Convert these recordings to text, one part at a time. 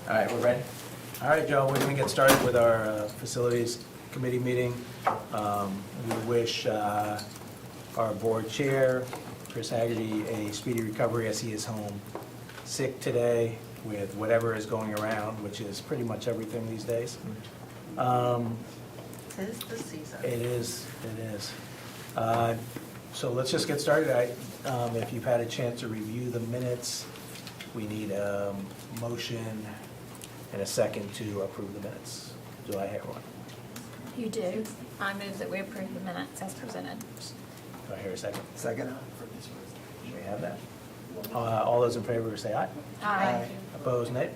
All right, we're ready. All right, Joe, we're going to get started with our facilities committee meeting. We wish our board chair, Chris Haggerty, a speedy recovery as he is home sick today with whatever is going around, which is pretty much everything these days. Tis the season. It is. So let's just get started. If you've had a chance to review the minutes, we need a motion and a second to approve the minutes. Do I have one? You do. I move that we approve the minutes as presented. Do I hear a second? Second. We have that. All those in favor say aye. Aye. Opposed, nay.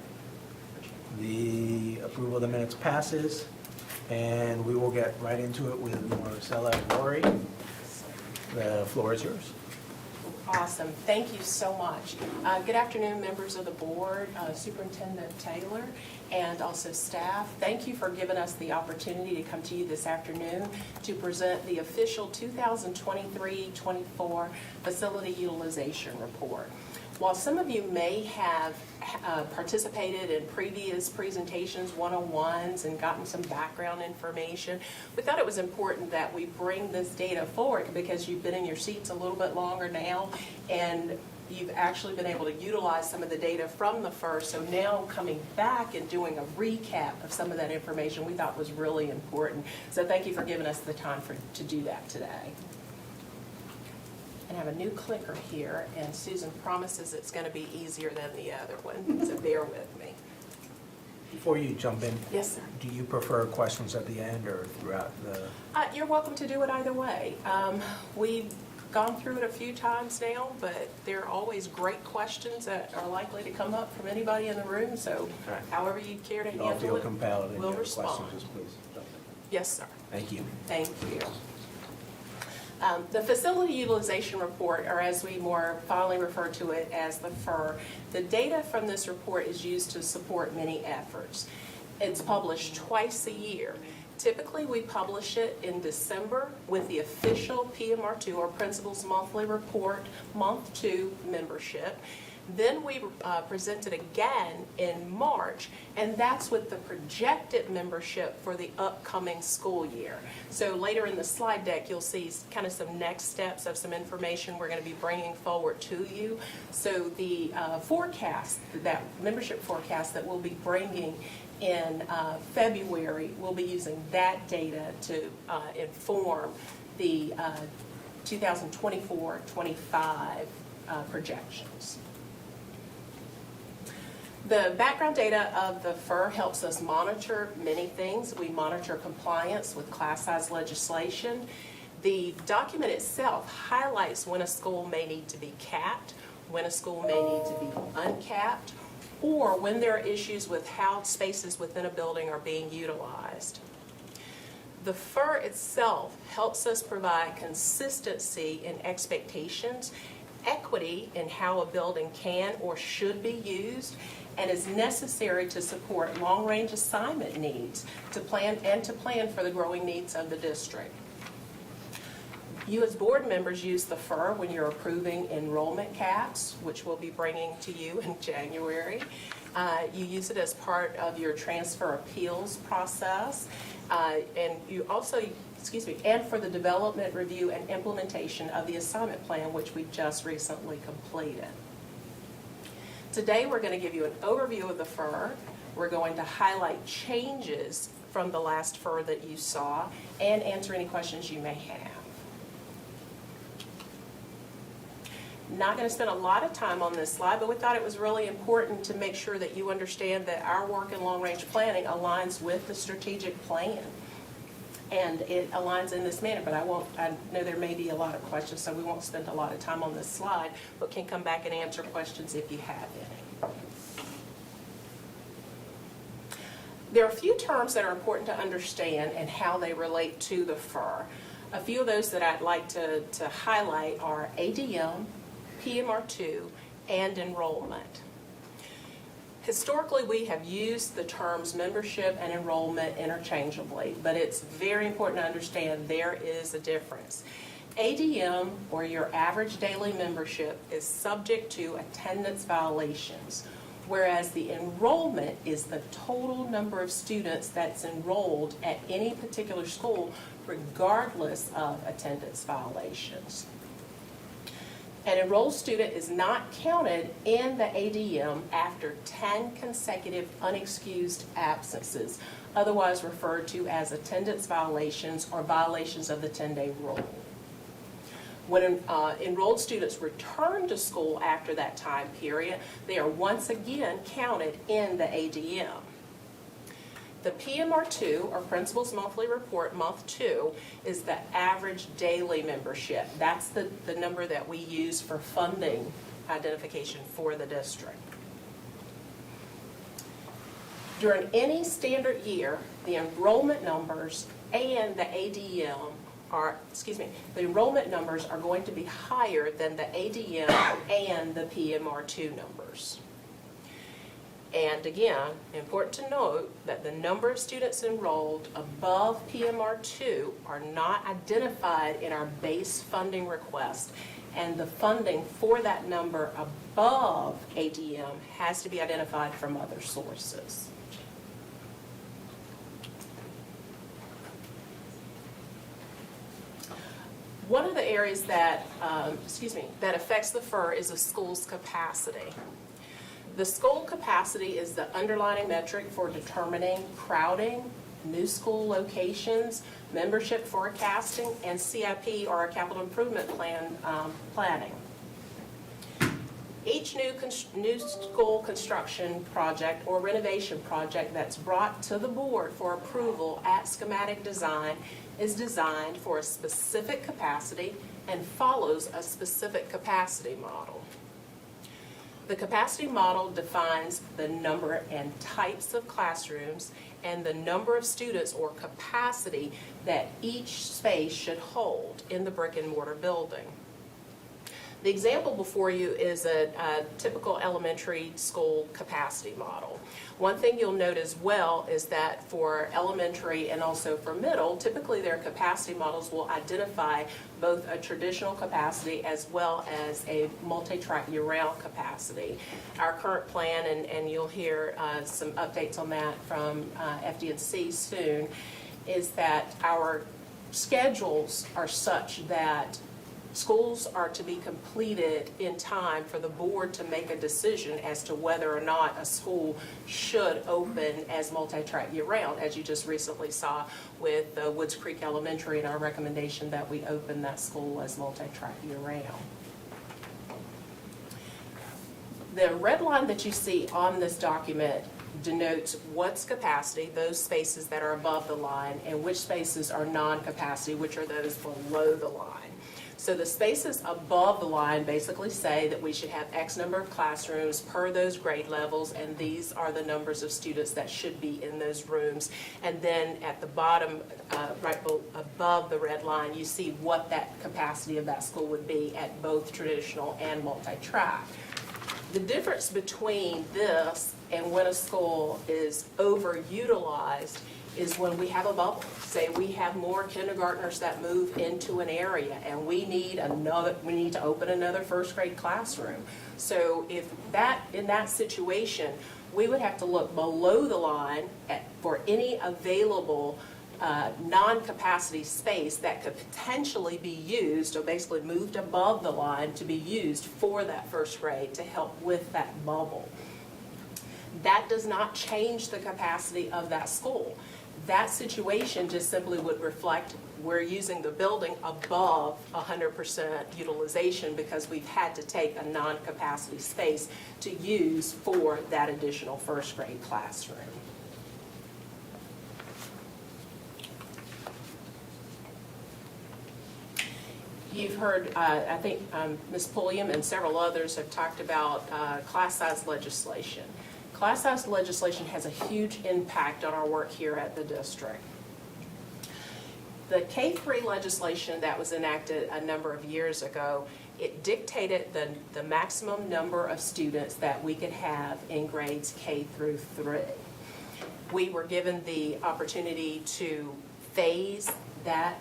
The approval of the minutes passes, and we will get right into it with Marcella and Lori. The floor is yours. Awesome. Thank you so much. Good afternoon, members of the board, Superintendent Taylor, and also staff. Thank you for giving us the opportunity to come to you this afternoon to present the official 2023-24 Facility Utilization Report. While some of you may have participated in previous presentations, one-on-ones, and gotten some background information, we thought it was important that we bring this data forward because you've been in your seats a little bit longer now, and you've actually been able to utilize some of the data from the FIR. So now coming back and doing a recap of some of that information we thought was really important. So thank you for giving us the time to do that today. And I have a new clicker here, and Susan promises it's going to be easier than the other one, so bear with me. Before you jump in, Yes, sir. do you prefer questions at the end or throughout the? You're welcome to do it either way. We've gone through it a few times now, but there are always great questions that are likely to come up from anybody in the room, so All right. however you care to You all handle feel it, compelled and you we'll have respond. questions, just please jump in. Yes, sir. Thank you. Thank you. The Facility Utilization Report, or as we more fondly refer to it as the FIR, the data from this report is used to support many efforts. It's published twice a year. Typically, we publish it in December with the official PMR2, or Principals Monthly Report, Month 2 membership. Then we present it again in March, and that's with the projected membership for the upcoming school year. So later in the slide deck, you'll see kind of some next steps of some information we're going to be bringing forward to you. So the forecast, that membership forecast that we'll be bringing in February, we'll be using that data to inform the 2024-25 projections. The background data of the FIR helps us monitor many things. We monitor compliance with class size legislation. The document itself highlights when a school may need to be capped, when a school may need to be uncapped, or when there are issues with how spaces within a building are being utilized. The FIR itself helps us provide consistency in expectations, equity in how a building can or should be used, and is necessary to support long-range assignment needs to plan for the growing needs of the district. You as board members use the FIR when you're approving enrollment caps, which we'll be bringing to you in January. You use it as part of your transfer appeals process, and you also, and for the development, review, and implementation of the assignment plan, which we just recently completed. Today, we're going to give you an overview of the FIR. We're going to highlight changes from the last FIR that you saw and answer any questions you may have. Not going to spend a lot of time on this slide, but we thought it was really important to make sure that you understand that our work in long-range planning aligns with the strategic plan. And it aligns in this manner, but I know there may be a lot of questions, so we won't spend a lot of time on this slide, but can come back and answer questions if you have any. There are a few terms that are important to understand and how they relate to the FIR. A few of those that I'd like to highlight are ADM, PMR2, and enrollment. Historically, we have used the terms membership and enrollment interchangeably, but it's very important to understand there is a difference. ADM, or your average daily membership, is subject to attendance violations. whereas the enrollment is the total number of students that's enrolled at any particular school, regardless of attendance violations. An enrolled student is not counted in the ADM after 10 consecutive unexcused absences, otherwise referred to as attendance violations or violations of the 10-day rule. When enrolled students return to school after that time period, they are once again counted in the ADM. The PMR2, or Principal's Monthly Report, Month 2, is the average daily membership. That's the number that we use for funding identification for the district. During any standard year, the enrollment numbers and the ADM the enrollment numbers are going to be higher than the ADM and the PMR2 numbers. And again, important to note that the number of students enrolled above PMR2 are not identified in our base funding request, and the funding for that number above ADM has to be identified from other sources. One of the areas that, that affects the FER is the school's capacity. The school capacity is the underlying metric for determining crowding, new school locations, membership forecasting, and CIP, or a capital improvement plan, planning. Each new school construction project or renovation project that's brought to the board for approval at schematic design is designed for a specific capacity and follows a specific capacity model. The capacity model defines the number and types of classrooms and the number of students or capacity that each space should hold in the brick and mortar building. The example before you is a typical elementary school capacity model. One thing you'll note as well is that for elementary and also for middle, typically their capacity models will identify both a traditional capacity as well as a multi-track year-round capacity. Our current plan, and you'll hear some updates on that from FD&C soon, is that our schedules are such that schools are to be completed in time for the board to make a decision as to whether or not a school should open as multi-track year-round, as you just recently saw with Woods Creek Elementary and our recommendation that we open that school as multi-track year-round. The red line that you see on this document denotes what's capacity, those spaces that are above the line, and which spaces are non-capacity, which are those below the line. So the spaces above the line basically say that we should have X number of classrooms per those grade levels, and these are the numbers of students that should be in those rooms. And then at the bottom, above the red line, you see what that capacity of that school would be at both traditional and multi-track. The difference between this and when a school is overutilized is when we have a bubble. Say we have more kindergartners that move into an area and we need to open another first grade classroom. So if in that situation, we would have to look below the line for any available non-capacity space that could potentially be used, or basically moved above the line to be used for that first grade to help with that bubble. That does not change the capacity of that school. That situation just simply would reflect we're using the building above 100% utilization because we've had to take a non-capacity space to use for that additional first grade classroom. You've heard, I think Ms. Pulliam and several others have talked about class size legislation. Class size legislation has a huge impact on our work here at the district. The K-3 legislation that was enacted a number of years ago, it dictated the maximum number of students that we could have in grades K through 3. We were given the opportunity to phase that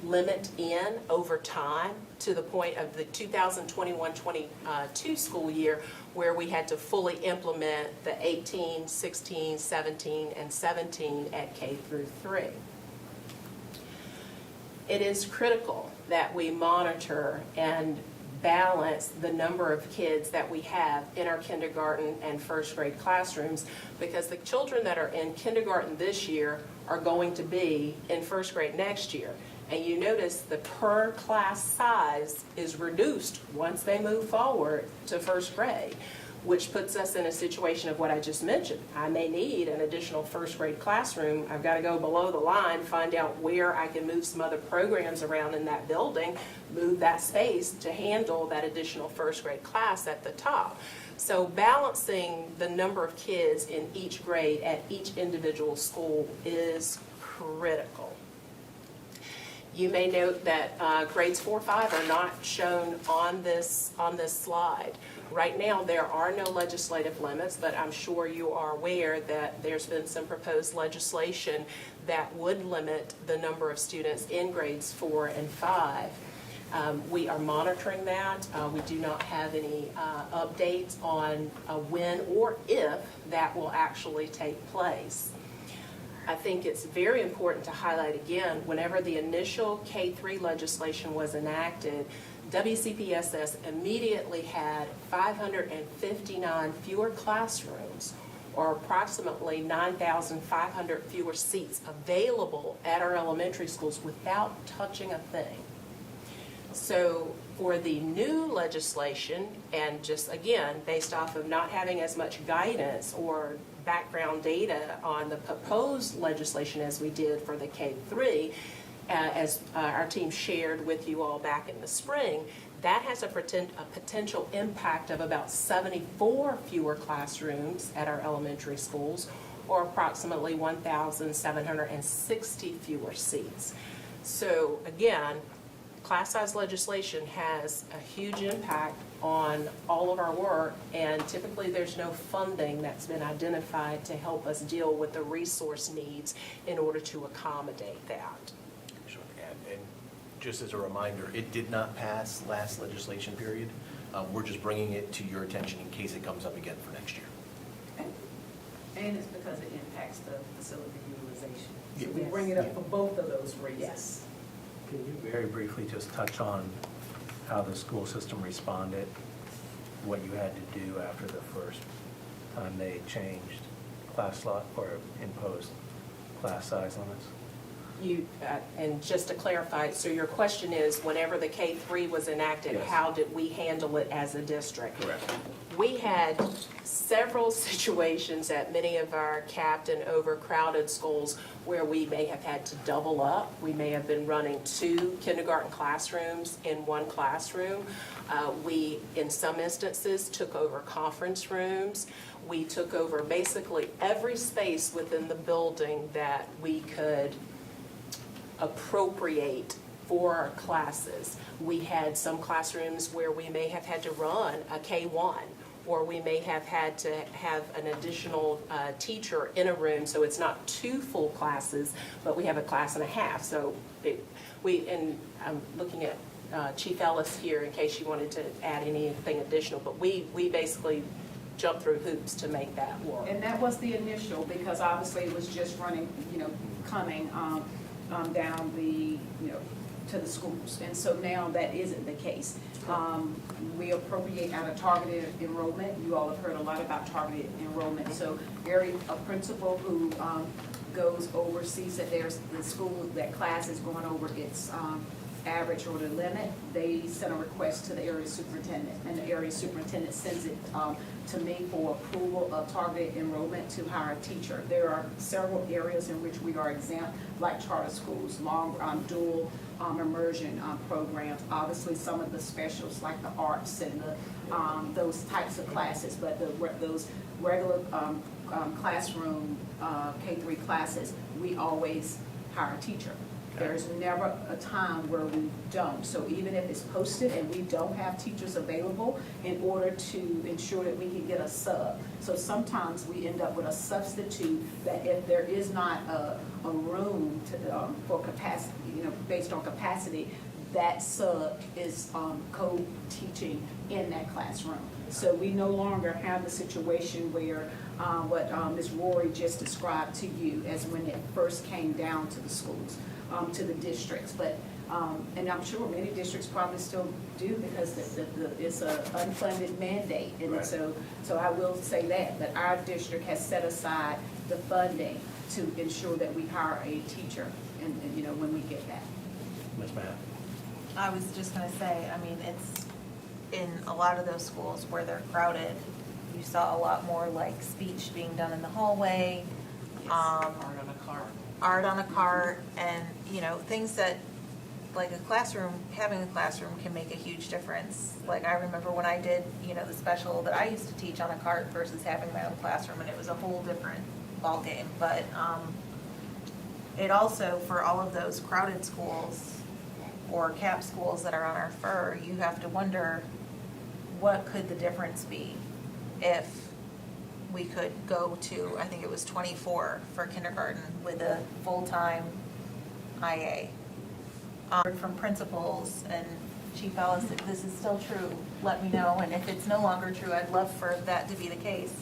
limit in over time to the point of the 2021-22 school year where we had to fully implement the 18, 16, 17, and 17 at K through 3. It is critical that we monitor and balance the number of kids that we have in our kindergarten and first grade classrooms, because the children that are in kindergarten this year are going to be in first grade next year. And you notice the per class size is reduced once they move forward to first grade, which puts us in a situation of what I just mentioned. I may need an additional first grade classroom. I've got to go below the line, find out where I can move some other programs around in that building, move that space to handle that additional first grade class at the top. So balancing the number of kids in each grade at each individual school is critical. You may note that grades 4, 5 are not shown on this slide. Right now, there are no legislative limits, but I'm sure you are aware that there's been some proposed legislation that would limit the number of students in grades 4 and 5. We are monitoring that. We do not have any updates on when or if that will actually take place. I think it's very important to highlight again, whenever the initial K-3 legislation was enacted, WCPSS immediately had 559 fewer classrooms, or approximately 9,500 fewer seats available at our elementary schools without touching a thing. So for the new legislation, and just again, based off of not having as much guidance or background data on the proposed legislation as we did for the K-3, as our team shared with you all back in the spring, that has a potential impact of about 74 fewer classrooms at our elementary schools, or approximately 1,760 fewer seats. So again, class size legislation has a huge impact on all of our work, and typically there's no funding that's been identified to help us deal with the resource needs in order to accommodate that. Sure. And just as a reminder, it did not pass last legislation period. We're just bringing it to your attention in case it comes up again for next year. And it's because it impacts the facility utilization. So Yeah. we bring it up for both of those reasons. Yes. Can you very briefly just touch on how the school system responded, what you had to do after the first time they changed class slot or imposed class size limits? And just to clarify, so your question is, whenever the K-3 was enacted, Yes. how did we handle it as a district? Correct. We had several situations at many of our capped and overcrowded schools where we may have had to double up. We may have been running 2 kindergarten classrooms in one classroom. We, in some instances, took over conference rooms. We took over basically every space within the building that we could appropriate for our classes. We had some classrooms where we may have had to run a K-1, or we may have had to have an additional teacher in a room, so it's not 2 full classes, but we have a class and a half. So and I'm looking at Chief Ellis here in case you wanted to add anything additional, but we basically jumped through hoops to make that work. And that was the initial, because obviously it was just running, coming down the, to the schools. And so now that isn't the case. We appropriate out of targeted enrollment. You all have heard a lot about targeted enrollment. So a principal who goes oversees that there's the school, that class is going over its average or the limit, they send a request to the area superintendent, and the area superintendent sends it to me for approval of targeted enrollment to hire a teacher. There are several areas in which we are exempt, like charter schools, long dual immersion programs, obviously some of the specials like the arts and those types of classes, but those regular classroom K-3 classes, we always hire a teacher. There's never a time where we don't. So even if it's posted and we don't have teachers available, in order to ensure that we can get a sub. So sometimes we end up with a substitute that if there is not a room to, for capacity, based on capacity, that sub is co-teaching in that classroom. So we no longer have the situation where what Ms. Rory just described to you as when it first came down to the schools, to the districts. But and I'm sure many districts probably still do because it's an unfunded mandate. And Right. so I will say that our district has set aside the funding to ensure that we hire a teacher and when we get that. Ms. Matt? I was just gonna say, I mean, it's in a lot of those schools where they're crowded, you saw a lot more like speech being done in the hallway, Art on a cart. art on a cart, and, things that, like having a classroom can make a huge difference. Like, I remember when I did, the special that I used to teach on a cart versus having my own classroom, and it was a whole different ballgame. But it also, for all of those crowded schools or cap schools that are on our FER, you have to wonder, what could the difference be if we could go to, I think it was 24 for kindergarten with a full-time IA. From principals and Chief Ellis, if this is still true, let me know, and if it's no longer true, I'd love for that to be the case.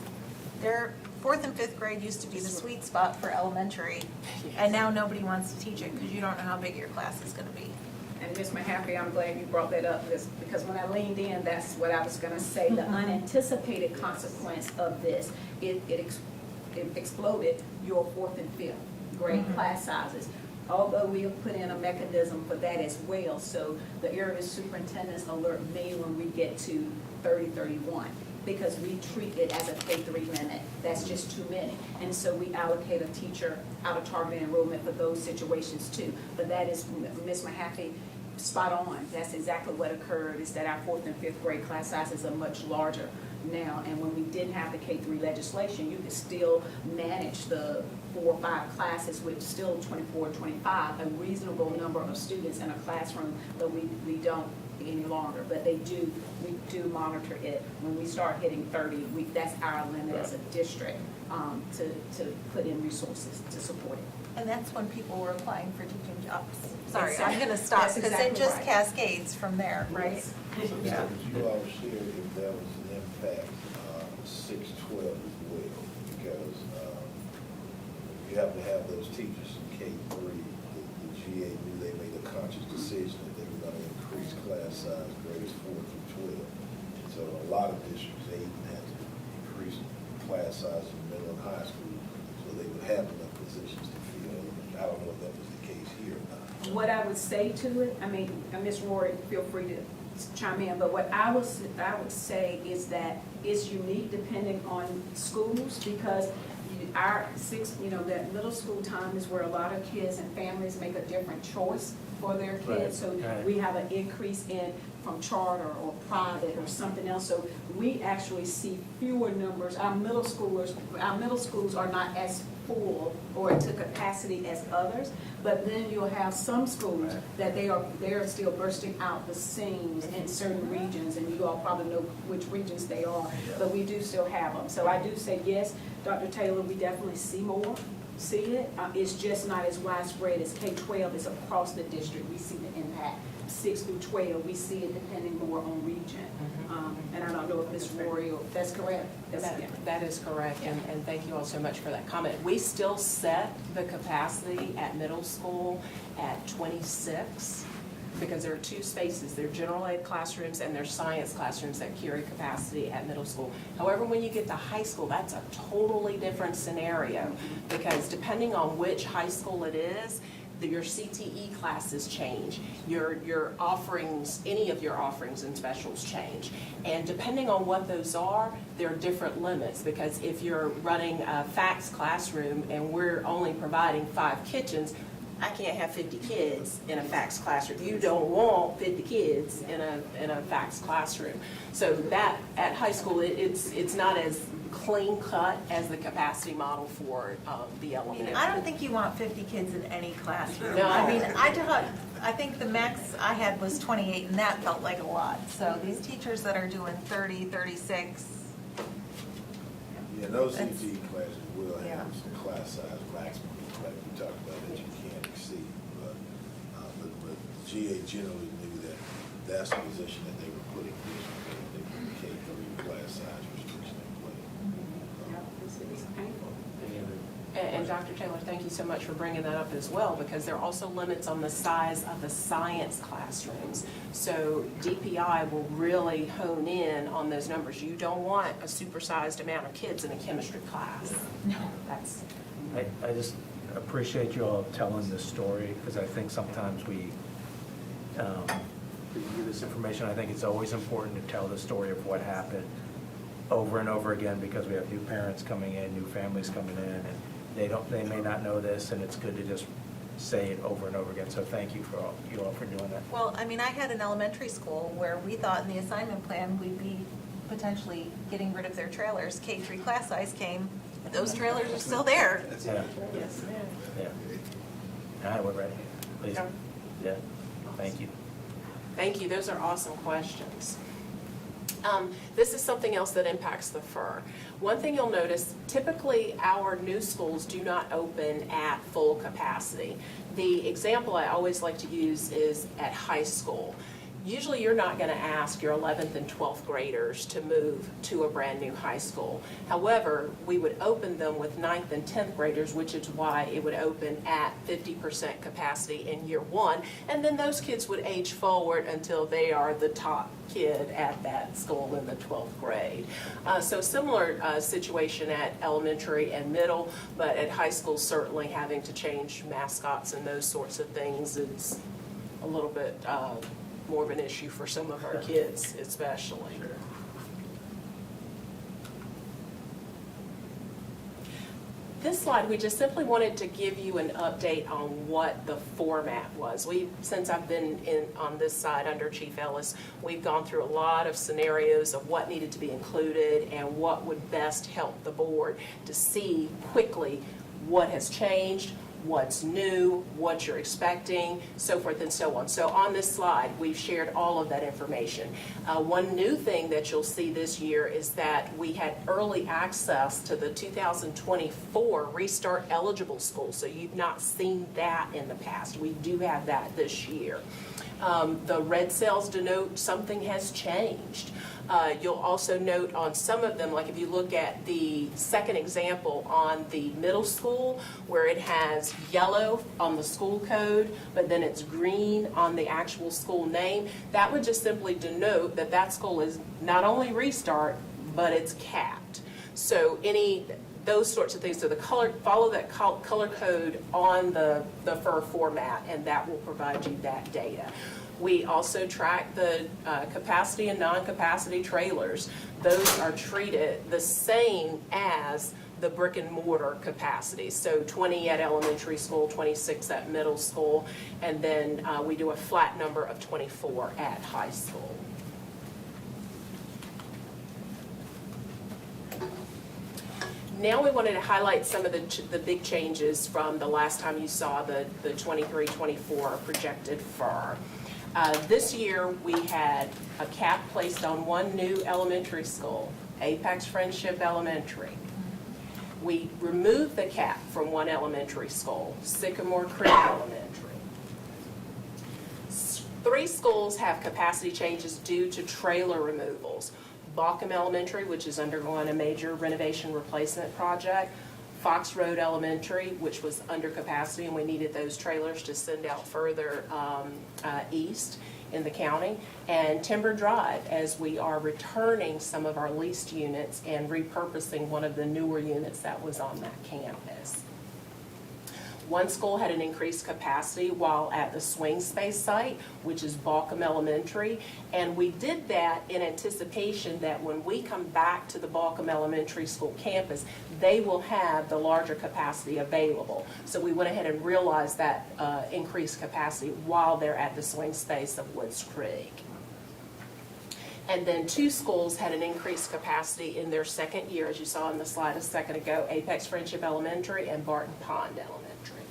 Their 4th and 5th grade used to be the sweet spot for elementary, and now nobody wants to teach it because you don't know how big your class is gonna be. And Ms. Mahaffey, I'm glad you brought that up because when I leaned in, that's what I was gonna say. The unanticipated consequence of this, it exploded your 4th and 5th grade class sizes. Although we have put in a mechanism for that as well, so the area superintendents alert me when we get to 30, 31, because we treat it as a K-3 limit. That's just too many. And so we allocate a teacher out of targeted enrollment for those situations too. But that is, Ms. Mahaffey, spot on. That's exactly what occurred, is that our 4th and 5th grade class sizes are much larger now. And when we didn't have the K-3 legislation, you could still manage the 4 or 5 classes with still 24, 25, a reasonable number of students in a classroom, but we don't any longer. But we do monitor it. When we start hitting 30, that's our limit as a district to put in resources to support it. And that's when people were applying for teaching jobs. Sorry, Exactly. I'm gonna stop, That's because exactly it just right. cascades from there, right? Yes. Yeah. But you all shared if there was an impact, 6-12 as well, because you have to have those teachers in K-3. The GA knew they made a conscious decision that they were going to increase class size grades 4 through 12. So a lot of districts, they even had to increase class size in middle and high school so they would have enough positions to fill. I don't know if that was the case here or not. What I would say to it, I mean, Ms. Rory, feel free to chime in, but what I would say is that it's unique depending on schools, because our that middle school time is where a lot of kids and families make a different choice for their kids. Right, So right. we have an increase in from charter or private or something else. So we actually see fewer numbers. Our middle schools are not as full or to capacity as others, but then you'll have some schools Right. that they're still bursting out the seams in certain regions, and you all probably know which regions they are, but we do still have them. So I do say yes, Dr. Taylor, we definitely see it. It's just not as widespread as K-12 is across the district. We see the impact. 6 through 12, we see it depending more on region. And I don't know if Ms. Rory, that's correct? That is correct, and thank you all so much for that comment. We still set the capacity at middle school at 26, because there are 2 spaces. There are general ed classrooms and there are science classrooms that carry capacity at middle school. However, when you get to high school, that's a totally different scenario, because depending on which high school it is, your CTE classes change, your offerings, any of your offerings and specials change. And depending on what those are, there are different limits, because if you're running a FACS classroom and we're only providing 5 kitchens, I can't have 50 kids in a FACS classroom. You don't want 50 kids in a FACS classroom. So that, at high school, it's not as clean cut as the capacity model for the I elementary. mean, I don't think you want 50 kids in any classroom. No. I mean, I think the max I had was 28, and that felt like a lot. So these teachers that are doing 30, 36, Yeah, those That's- CTE classes will Yeah. have some class size maximum, like we talked about, that you can't exceed. But GA generally knew that that's the position that they were putting districts in. They put the K-3 class size restriction in place. It's painful. And Dr. Taylor, thank you so much for bringing that up as well, because there are also limits on the size of the science classrooms. So DPI will really hone in on those numbers. You don't want a supersized amount of kids in a chemistry class. no. That's, I just appreciate you all telling this story, because I think sometimes we review this information. I think it's always important to tell the story of what happened over and over again, because we have new parents coming in, new families coming in, and they may not know this, and it's good to just say it over and over again. So thank you all for doing that. Well, I mean, I had an elementary school where we thought in the assignment plan we'd be potentially getting rid of their trailers. K-3 class size came, those trailers are still there. Yeah, yes, ma'am. yeah. All right, we're ready. Please. Okay. Yeah, thank you. Thank you. Those are awesome questions. This is something else that impacts the FER. One thing you'll notice, typically our new schools do not open at full capacity. The example I always like to use is at high school. Usually you're not going to ask your 11th and 12th graders to move to a brand new high school. However, we would open them with 9th and 10th graders, which is why it would open at 50% capacity in year one. And then those kids would age forward until they are the top kid at that school in the 12th grade. So similar situation at elementary and middle, but at high school certainly having to change mascots and those sorts of things is a little bit more of an issue for some of our kids especially. This slide, we just simply wanted to give you an update on what the format was. Since I've been on this side under Chief Ellis, we've gone through a lot of scenarios of what needed to be included and what would best help the board to see quickly what has changed, what's new, what you're expecting, so forth and so on. So on this slide, we've shared all of that information. One new thing that you'll see this year is that we had early access to the 2024 Restart eligible schools. So you've not seen that in the past. We do have that this year. The red cells denote something has changed. You'll also note on some of them, like if you look at the second example on the middle school, where it has yellow on the school code, but then it's green on the actual school name, that would just simply denote that that school is not only Restart, but it's capped. So those sorts of things, so follow that color code on the FER format, and that will provide you that data. We also track the capacity and non-capacity trailers. Those are treated the same as the brick and mortar capacity. So 20 at elementary school, 26 at middle school, and then we do a flat number of 24 at high school. Now we wanted to highlight some of the big changes from the last time you saw the 23-24 projected FER. This year, we had a cap placed on one new elementary school, Apex Friendship Elementary. We removed the cap from one elementary school, Sycamore Creek Elementary. 3 schools have capacity changes due to trailer removals. Bauckham Elementary, which is undergoing a major renovation replacement project. Fox Road Elementary, which was under capacity, and we needed those trailers to send out further east in the county. And Timber Drive, as we are returning some of our leased units and repurposing one of the newer units that was on that campus. One school had an increased capacity while at the Swing Space site, which is Balcom Elementary. And we did that in anticipation that when we come back to the Balcom Elementary School campus, they will have the larger capacity available. So we went ahead and realized that increased capacity while they're at the Swing Space of Woods Creek. And then 2 schools had an increased capacity in their second year, as you saw in the slide a second ago, Apex Friendship Elementary and Barton Pond Elementary.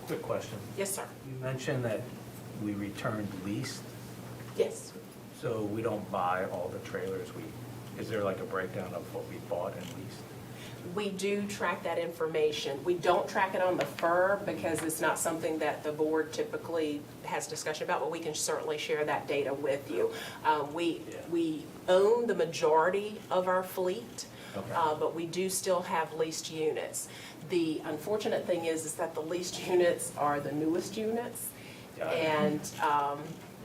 Quick question. Yes, sir. You mentioned that we returned leased, Yes. so we don't buy all the trailers. Is there like a breakdown of what we bought and leased? We do track that information. We don't track it on the FUR because it's not something that the board typically has discussion about, but we can certainly share that data with you. We own the majority of our fleet, Okay. but we do still have leased units. The unfortunate thing is that the leased units are the newest units. Got it. And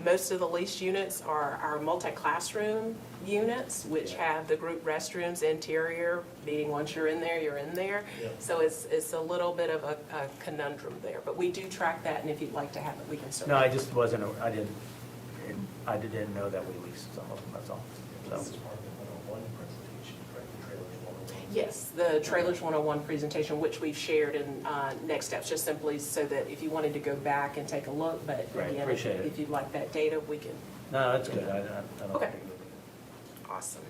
most of the leased units are our multi-classroom units, which Yeah. have the group restrooms, interior, meaning once you're in there, you're in there. Yeah. So it's a little bit of a conundrum there, but we do track that, and if you'd like to have it, we can No, certainly. I just wasn't, I didn't know that we leased some of them, that's all. This is So, part of the 101 presentation, correct? The Trailers 101. Yes, the Trailers 101 presentation, which we've shared in Next Steps, just simply so that if you wanted to go back and take a look, but Right, again, appreciate it. if you'd like that data, we can. no, that's good. I don't Okay. think Awesome.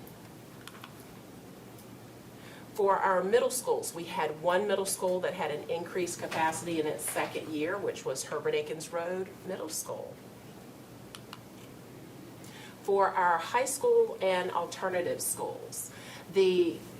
For our middle schools, we had one middle school that had an increased capacity in its second year, which was Herbert Akins Road Middle School. For our high school and alternative schools,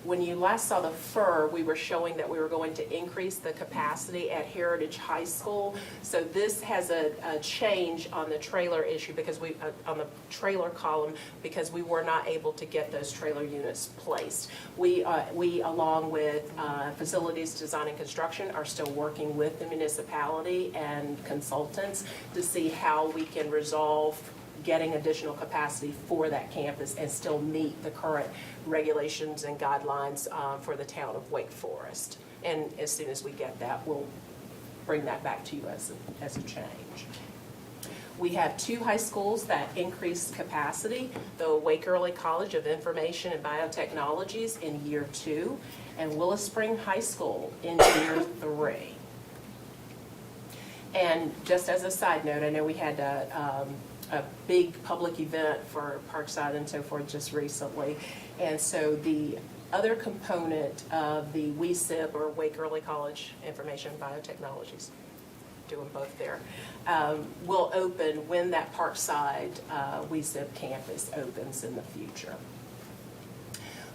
when you last saw the FUR, we were showing that we were going to increase the capacity at Heritage High School. So this has a change on the trailer issue because on the trailer column, because we were not able to get those trailer units placed. We along with Facilities Design and Construction, are still working with the municipality and consultants to see how we can resolve getting additional capacity for that campus and still meet the current regulations and guidelines for the town of Wake Forest. And as soon as we get that, we'll bring that back to you as a change. We have 2 high schools that increased capacity, the Wake Early College of Information and Biotechnologies in year 2, and Willis Spring High School in year 3. And just as a side note, I know we had a big public event for Parkside and so forth just recently. And so the other component of the WESIB, or Wake Early College Information and Biotechnologies, doing both there, will open when that Parkside WESIB campus opens in the future.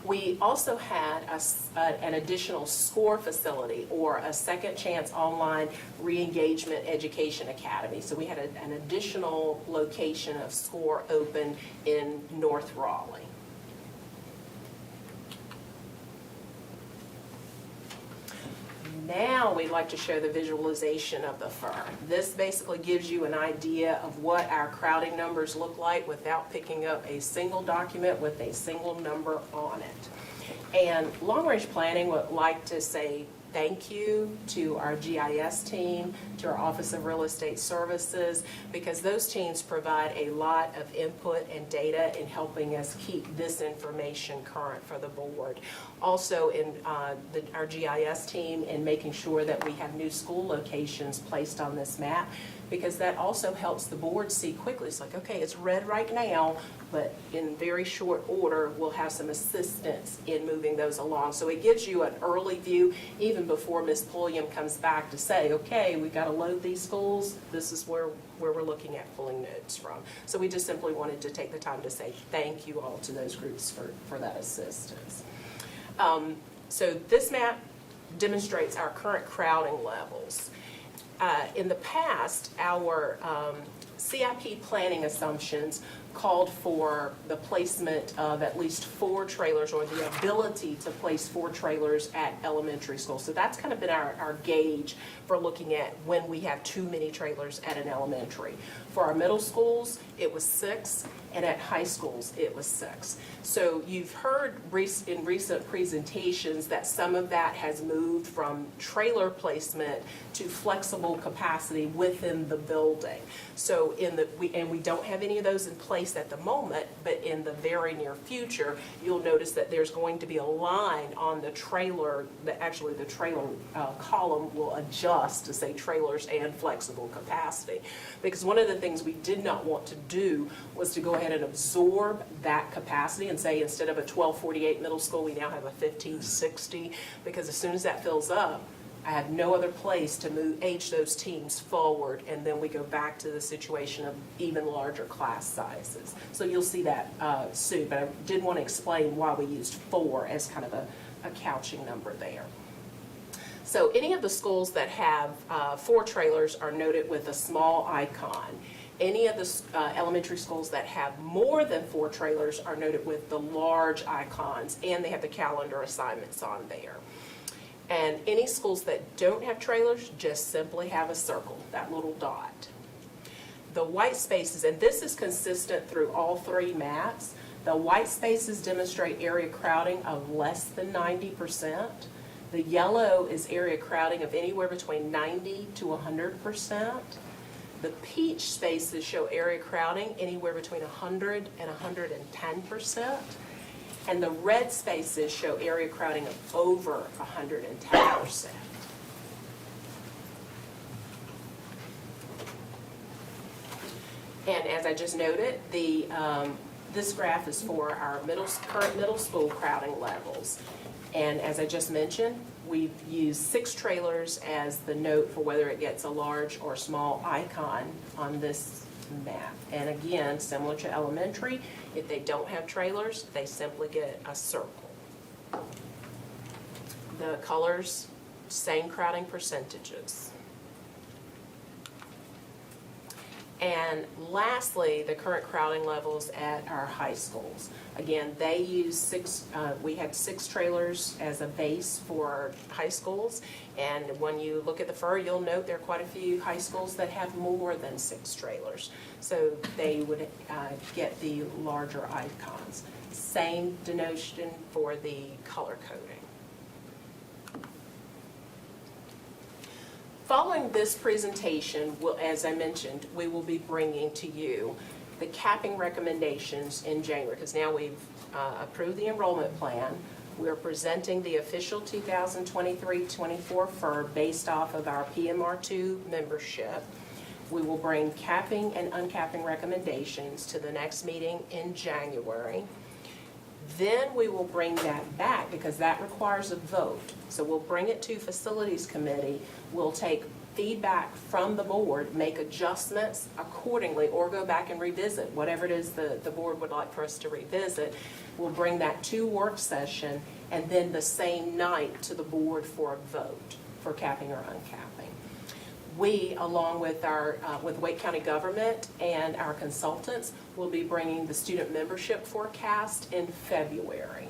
We also had an additional SCORE facility, or a Second Chance Online Re-Engagement Education Academy. So we had an additional location of SCORE open in North Raleigh. Now we'd like to show the visualization of the FUR. This basically gives you an idea of what our crowding numbers look like without picking up a single document with a single number on it. And Long Range Planning would like to say thank you to our GIS team, to our Office of Real Estate Services, because those teams provide a lot of input and data in helping us keep this information current for the board. Also in our GIS team in making sure that we have new school locations placed on this map, because that also helps the board see quickly. It's like, okay, it's red right now, but in very short order, we'll have some assistance in moving those along. So it gives you an early view, even before Ms. Pulliam comes back to say, okay, we got to load these schools. This is where we're looking at pulling notes from. So we just simply wanted to take the time to say thank you all to those groups for that assistance. So this map demonstrates our current crowding levels. In the past, our CIP planning assumptions called for the placement of at least 4 trailers, or the ability to place 4 trailers at elementary schools. So that's kind of been our gauge for looking at when we have too many trailers at an elementary. For our middle schools, it was 6, and at high schools, it was 6. So you've heard in recent presentations that some of that has moved from trailer placement to flexible capacity within the building. So we don't have any of those in place at the moment, but in the very near future, you'll notice that there's going to be a line on the trailer, actually the trailer column will adjust to say trailers and flexible capacity. Because one of the things we did not want to do was to go ahead and absorb that capacity and say instead of a 1248 middle school, we now have a 1560, because as soon as that fills up, I have no other place to age those teams forward, and then we go back to the situation of even larger class sizes. So you'll see that soon, but I did want to explain why we used 4 as kind of a couching number there. So any of the schools that have 4 trailers are noted with a small icon. Any of the elementary schools that have more than 4 trailers are noted with the large icons, and they have the calendar assignments on there. And any schools that don't have trailers just simply have a circle, that little dot. The white spaces, and this is consistent through all 3 maps, the white spaces demonstrate area crowding of less than 90%. The yellow is area crowding of anywhere between 90 to 100%. The peach spaces show area crowding anywhere between 100 and 110%. And the red spaces show area crowding of over 110%. And as I just noted, this graph is for our current middle school crowding levels. And as I just mentioned, we've used 6 trailers as the note for whether it gets a large or small icon on this map. And again, similar to elementary, if they don't have trailers, they simply get a circle. The colors, same crowding percentages. And lastly, the current crowding levels at our high schools. Again, they use we had 6 trailers as a base for high schools. And when you look at the FER, you'll note there are quite a few high schools that have more than 6 trailers. So they would get the larger icons. Same denotation for the color coding. Following this presentation, as I mentioned, we will be bringing to you the capping recommendations in January, because now we've approved the enrollment plan. We're presenting the official 2023-24 FER based off of our PMR2 membership. We will bring capping and uncapping recommendations to the next meeting in January. Then we will bring that back because that requires a vote. So we'll bring it to Facilities Committee. We'll take feedback from the board, make adjustments accordingly, or go back and revisit whatever it is the board would like for us to revisit. We'll bring that to work session and then the same night to the board for a vote for capping or uncapping. We, along with our with Wake County government and our consultants, will be bringing the student membership forecast in February.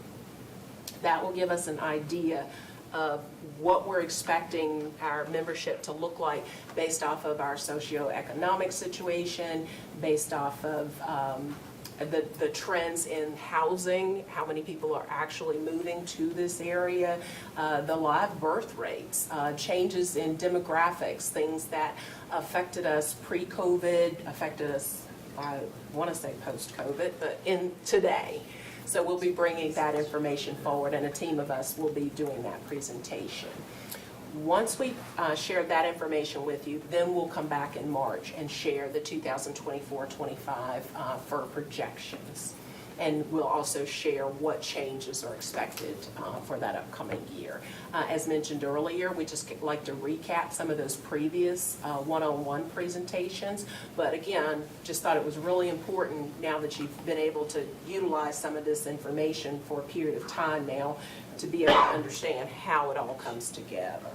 That will give us an idea of what we're expecting our membership to look like based off of our socioeconomic situation, based off of the trends in housing, how many people are actually moving to this area, the live birth rates, changes in demographics, things that affected us pre-COVID, affected us, I want to say post-COVID, but in today. So we'll be bringing that information forward, and a team of us will be doing that presentation. Once we share that information with you, then we'll come back in March and share the 2024-25 for projections. And we'll also share what changes are expected for that upcoming year. As mentioned earlier, we just like to recap some of those previous one-on-one presentations. But again, just thought it was really important now that you've been able to utilize some of this information for a period of time now to be able to understand how it all comes together.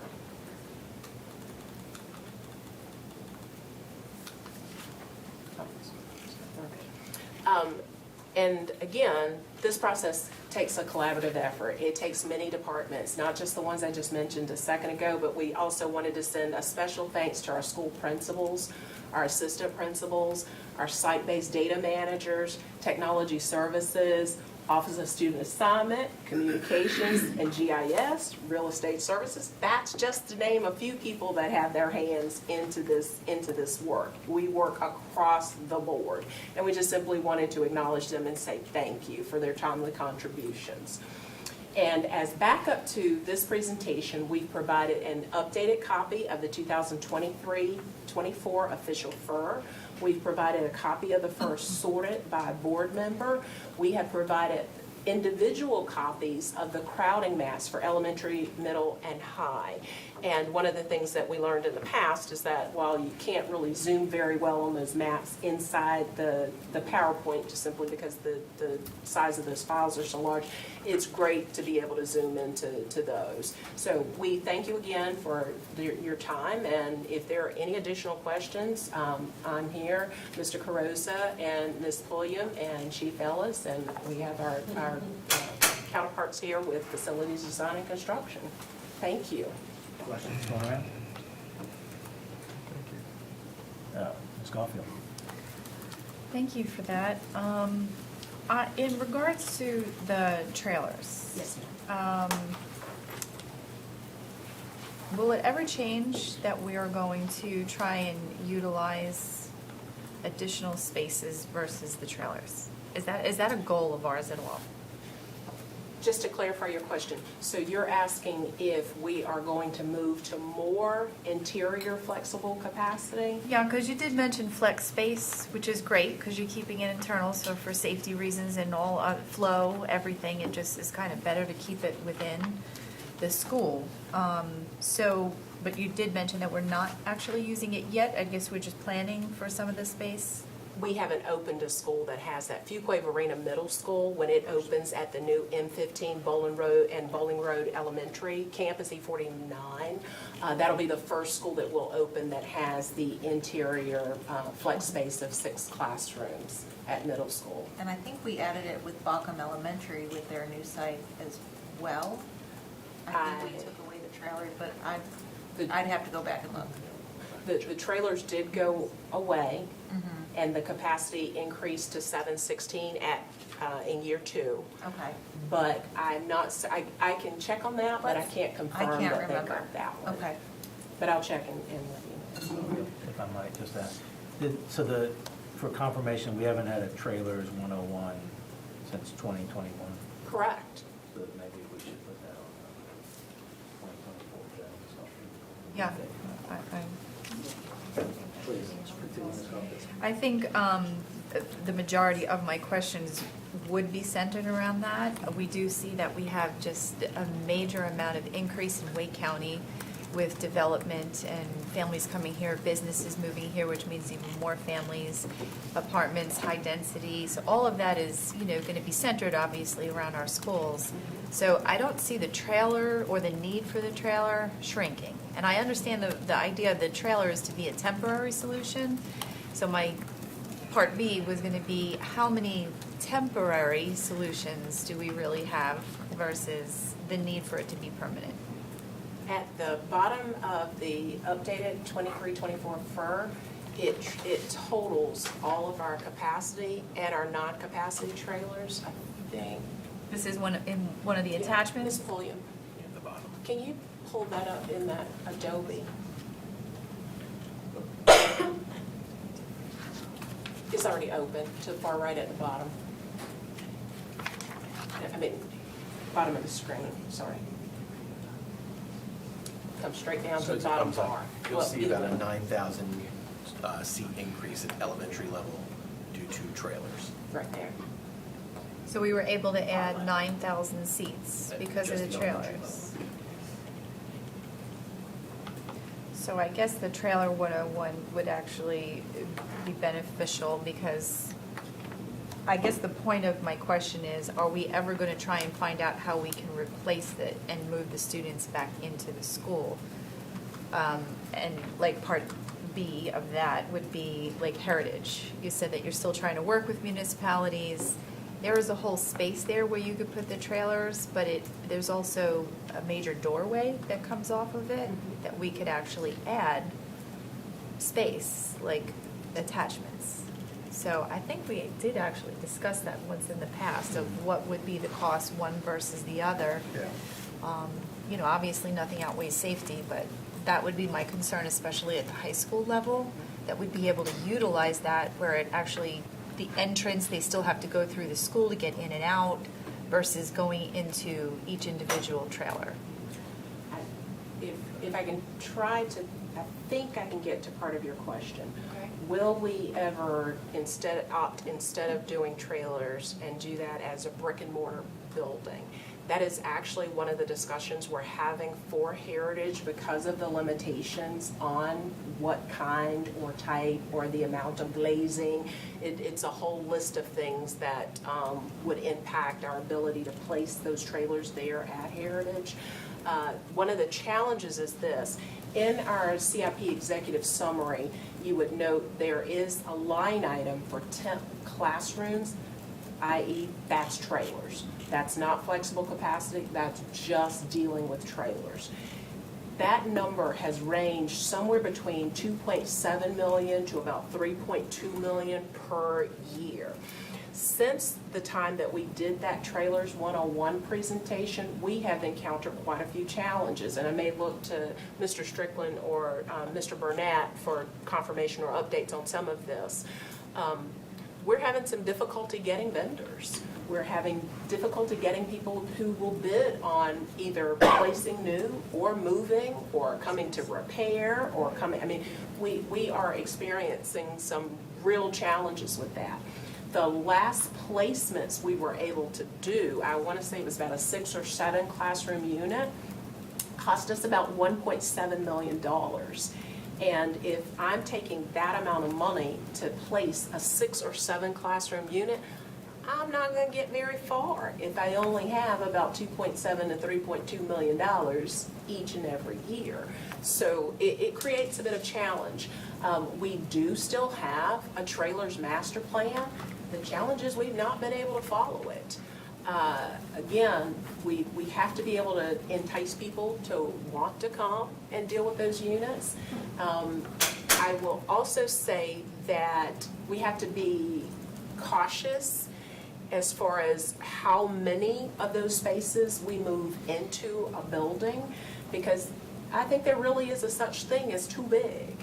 And again, this process takes a collaborative effort. It takes many departments, not just the ones I just mentioned a second ago, but we also wanted to send a special thanks to our school principals, our assistant principals, our site-based data managers, technology services, Office of Student Assignment, Communications and GIS, Real Estate Services. That's just to name a few people that have their hands into this work. We work across the board, and we just simply wanted to acknowledge them and say thank you for their timely contributions. And as backup to this presentation, we've provided an updated copy of the 2023-24 official FIR. We've provided a copy of the FIR sorted by board member. We have provided individual copies of the crowding maps for elementary, middle, and high. And one of the things that we learned in the past is that while you can't really zoom very well on those maps inside the PowerPoint, just simply because the size of those files are so large, it's great to be able to zoom into those. So we thank you again for your time, and if there are any additional questions, I'm here, Mr. Carosa and Ms. Pulliam and Chief Ellis, and we have our counterparts here with Facilities Design and Construction. Thank you. Questions going around? Ms. Caulfield? Thank you for that. In regards to the trailers. Yes, ma'am. Will it ever change that we are going to try and utilize additional spaces versus the trailers? Is that a goal of ours at all? Just to clarify your question, so you're asking if we are going to move to more interior flexible capacity? Yeah, because you did mention flex space, which is great because you're keeping it internal, so for safety reasons and all flow, everything, it just is kind of better to keep it within the school. But you did mention that we're not actually using it yet. I guess we're just planning for some of the space. We haven't opened a school that has that. Fuquay Arena Middle School, when it opens at the new M15 Bowling Road and Bowling Road Elementary campus, E49, that'll be the first school that will open that has the interior flex space of 6 classrooms at middle school. And I think we added it with Baucom Elementary with their new site as well. I think we took away the trailer, but I'd have to go back and look. The trailers did go away, and the capacity increased to 716 in year 2. Okay. But I'm not, I can check on that, but I can't confirm I can't that they remember. got that one. Okay. But I'll check and let you know. If I might just ask, for confirmation, we haven't had a trailers 101 since 2021, Correct. so maybe we should put that on the 2024 agenda. Yeah. Please, continue, Ms. Caulfield. I think the majority of my questions would be centered around that. We do see that we have just a major amount of increase in Wake County with development and families coming here, businesses moving here, which means even more families, apartments, high density. So all of that is, going to be centered obviously around our schools. So I don't see the trailer or the need for the trailer shrinking. And I understand the idea of the trailer is to be a temporary solution. So my part B was going to be how many temporary solutions do we really have versus the need for it to be permanent? At the bottom of the updated 23-24 FIR, it totals all of our capacity and our non-capacity trailers, I think. This is one of the attachments? Ms. Pulliam, At the bottom. can you pull that up in that Adobe? It's already open to the far right at the bottom. Bottom of the screen, sorry. Come straight down to So the it bottom comes up. bar. You'll Well, see either about a one. 9,000 seat increase at elementary level due to trailers. Right there. So we were able to add 9,000 seats At because of just the the elementary trailers. So I guess the trailer 101 would actually be beneficial because I guess the point of my question is, are we ever going to try and find out how we can replace it and move the students back into the school? And like part B of that would be like heritage. You said that you're still trying to work with municipalities. There is a whole space there where you could put the trailers, but there's also a major doorway that comes off of it that we could actually add space, like attachments. So I think we did actually discuss that once in the past of what would be the cost, one versus the other. Yeah. Obviously nothing outweighs safety, but that would be my concern, especially at the high school level, that we'd be able to utilize that where it actually, the entrance, they still have to go through the school to get in and out versus going into each individual trailer. If I can try to, I think I can get to part of your question. Okay. Will we ever instead of doing trailers and do that as a brick and mortar building? That is actually one of the discussions we're having for Heritage because of the limitations on what kind or type or the amount of glazing. It's a whole list of things that would impact our ability to place those trailers there at Heritage. One of the challenges is this. In our CIP executive summary, you would note there is a line item for temp classrooms, i.e. that's trailers. That's not flexible capacity, that's just dealing with trailers. That number has ranged somewhere between 2.7 million to about 3.2 million per year. Since the time that we did that Trailers 101 presentation, we have encountered quite a few challenges, and I may look to Mr. Strickland or Mr. Burnett for confirmation or updates on some of this. We're having some difficulty getting vendors. We're having difficulty getting people who will bid on either placing new or moving or coming to repair or coming, we are experiencing some real challenges with that. The last placements we were able to do, I want to say it was about a 6 or 7 classroom unit, cost us about $1.7 million. And if I'm taking that amount of money to place a 6 or 7 classroom unit, I'm not going to get very far if I only have about $2.7 to $3.2 million each and every year. So it creates a bit of challenge. We do still have a trailers master plan. The challenge is we've not been able to follow it. Again, we have to be able to entice people to want to come and deal with those units. I will also say that we have to be cautious as far as how many of those spaces we move into a building, because I think there really is a such thing as too big.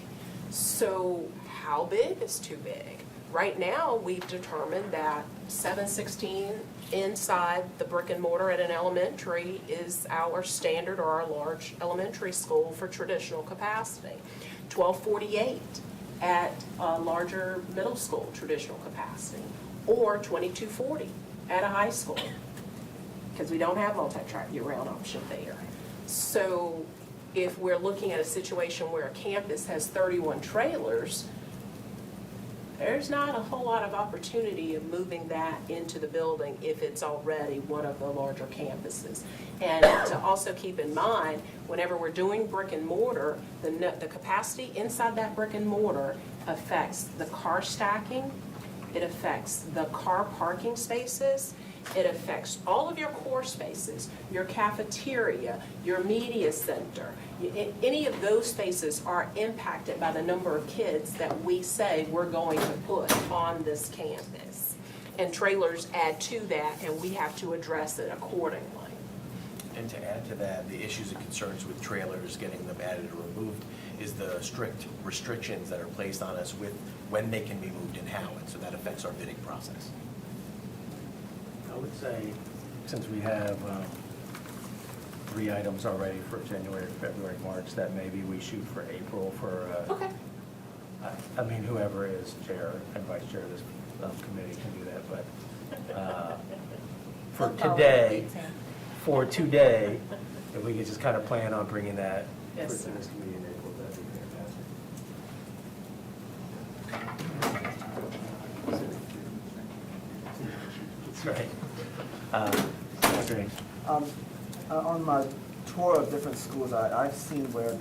So how big is too big? Right now, we've determined that 716 inside the brick and mortar at an elementary is our standard or our large elementary school for traditional capacity. 1248 at a larger middle school traditional capacity, or 2240 at a high school, because we don't have multi-track year-round option there. So if we're looking at a situation where a campus has 31 trailers, there's not a whole lot of opportunity of moving that into the building if it's already one of the larger campuses. And to also keep in mind, whenever we're doing brick and mortar, the capacity inside that brick and mortar affects the car stacking, it affects the car parking spaces, it affects all of your core spaces, your cafeteria, your media center. Any of those spaces are impacted by the number of kids that we say we're going to put on this campus. And trailers add to that, and we have to address it accordingly. And to add to that, the issues and concerns with trailers, getting them added or removed, is the strict restrictions that are placed on us with when they can be moved and how, and so that affects our bidding process. I would say, since we have 3 items already for January, February, March, that maybe we shoot for April for, Okay. I mean, whoever is chair and vice chair of this committee can do that, but for today, if we could just kind of plan on bringing that to Yes, this sir. committee in April, that'd be fantastic. That's right. Dr. Haynes. On my tour of different schools, I've seen where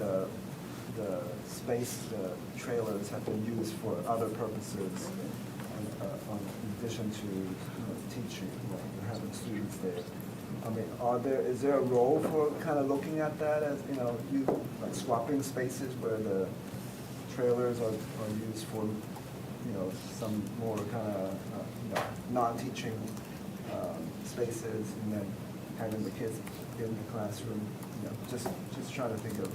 the space, the trailers have been used for other purposes, in addition to, teaching, having students there. I mean, is there a role for kind of looking at that as, like swapping spaces where the trailers are used for, some more kind of, non-teaching spaces, and then having the kids in the classroom, just trying to think of.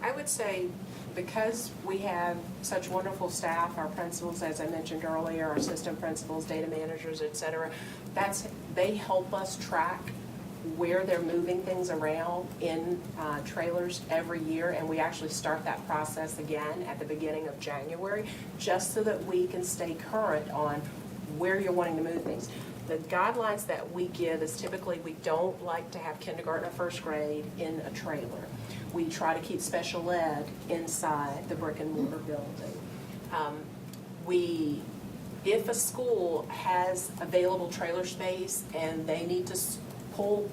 I would say, because we have such wonderful staff, our principals, as I mentioned earlier, our assistant principals, data managers, et cetera, they help us track where they're moving things around in trailers every year, and we actually start that process again at the beginning of January, just so that we can stay current on where you're wanting to move things. The guidelines that we give is typically we don't like to have kindergarten or first grade in a trailer. We try to keep special ed inside the brick and mortar building. If a school has available trailer space and they need to pull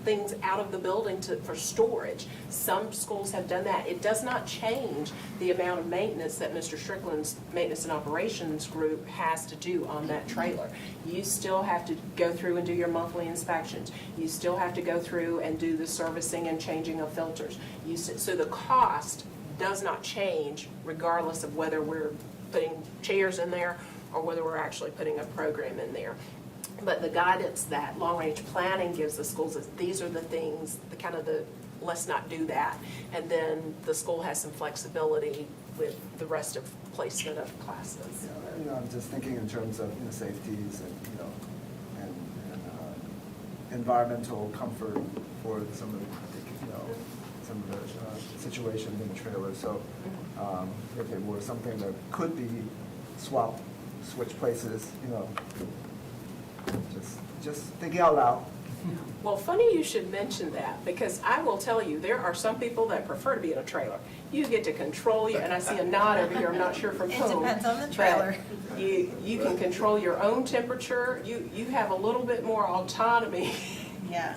things out of the building for storage, some schools have done that. It does not change the amount of maintenance that Mr. Strickland's maintenance and operations group has to do on that trailer. You still have to go through and do your monthly inspections. You still have to go through and do the servicing and changing of filters. So the cost does not change regardless of whether we're putting chairs in there or whether we're actually putting a program in there. But the guidance that long-range planning gives the schools is these are the things, let's not do that. And then the school has some flexibility with the rest of placement of classes. I'm just thinking in terms of safeties and environmental comfort for some of the situations in the trailer. So if it were something that could be switch places, just thinking out loud. Well, funny you should mention that, because I will tell you, there are some people that prefer to be in a trailer. You get to control and I see a nod over here, I'm not sure from It whom. depends on the trailer. but You can control your own temperature, you have a little bit more autonomy. Yeah.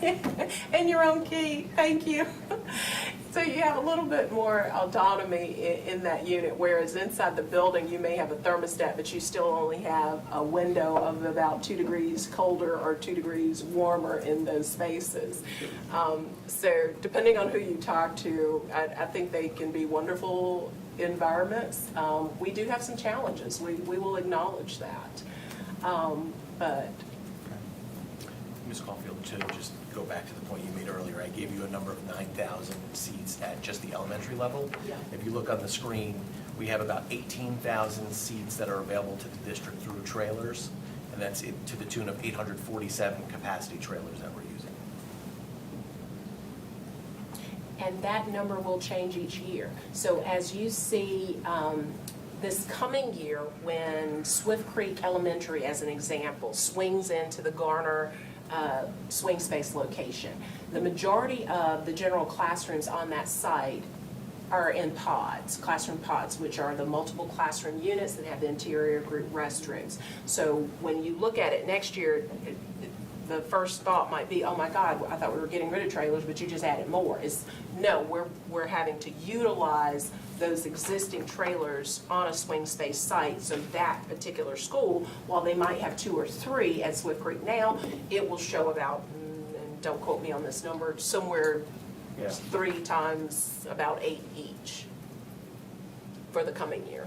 And your own key, thank you. So you have a little bit more autonomy in that unit, whereas inside the building, you may have a thermostat, but you still only have a window of about 2 degrees colder or 2 degrees warmer in those spaces. So depending on who you talk to, I think they can be wonderful environments. We do have some challenges. We will acknowledge that. But Ms. Caulfield, to just go back to the point you made earlier, I gave you a number of 9,000 seats at just the elementary level. Yeah. If you look on the screen, we have about 18,000 seats that are available to the district through trailers, and that's to the tune of 847 capacity trailers that we're using. And that number will change each year. So as you see this coming year, when Swift Creek Elementary, as an example, swings into the Garner swing space location, the majority of the general classrooms on that site are in pods, classroom pods, which are the multiple classroom units that have the interior group restrooms. So when you look at it next year, the first thought might be, oh my God, I thought we were getting rid of trailers, but you just added more. No, we're having to utilize those existing trailers on a swing space site. So that particular school, while they might have 2 or 3 at Swift Creek now, it will show about, and don't quote me on this number, somewhere 3 times about 8 each for the coming year.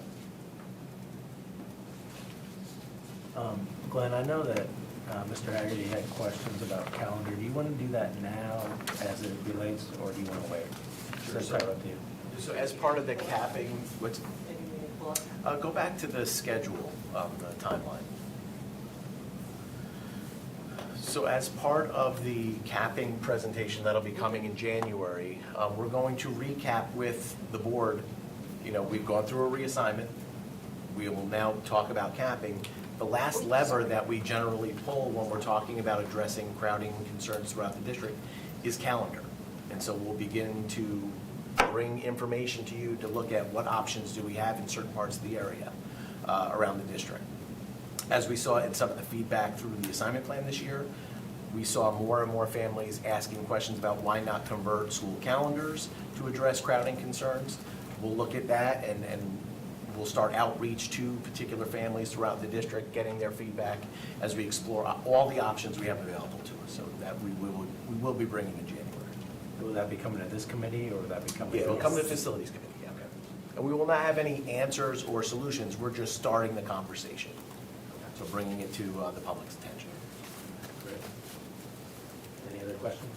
Glenn, I know that Mr. Haggerty had questions about calendar. Do you want to do that now as it relates, or do you want to wait? Sure, That's sir. up to you. So as part of the capping, go back to the schedule, the timeline. So as part of the capping presentation that'll be coming in January, we're going to recap with the board. We've gone through a reassignment. We will now talk about capping. The last lever that we generally pull when we're talking about addressing crowding concerns throughout the district is calendar. And so we'll begin to bring information to you to look at what options do we have in certain parts of the area around the district. As we saw in some of the feedback through the assignment plan this year, We saw more and more families asking questions about why not convert school calendars to address crowding concerns. We'll look at that and we'll start outreach to particular families throughout the district, getting their feedback as we explore all the options we have available to us. So that we will be bringing in January. Will that be coming to this committee, or will that be coming? Yeah, it'll come to the facilities committee, yeah. And we will not have any answers or solutions, we're just starting the conversation. So bringing it to the public's attention. Great. Any other questions?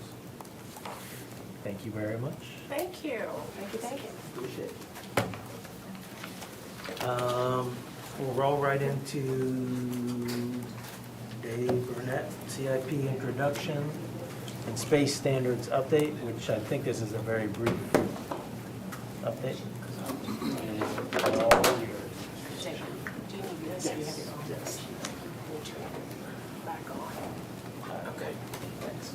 Thank you very much. Thank you. Thank you. Appreciate it. We'll roll right into Dave Burnett, CIP introduction and space standards update, which I think this is a very brief update. And all yours. Do you need this? You have it on. Yes. We'll turn it back on. Okay, thanks.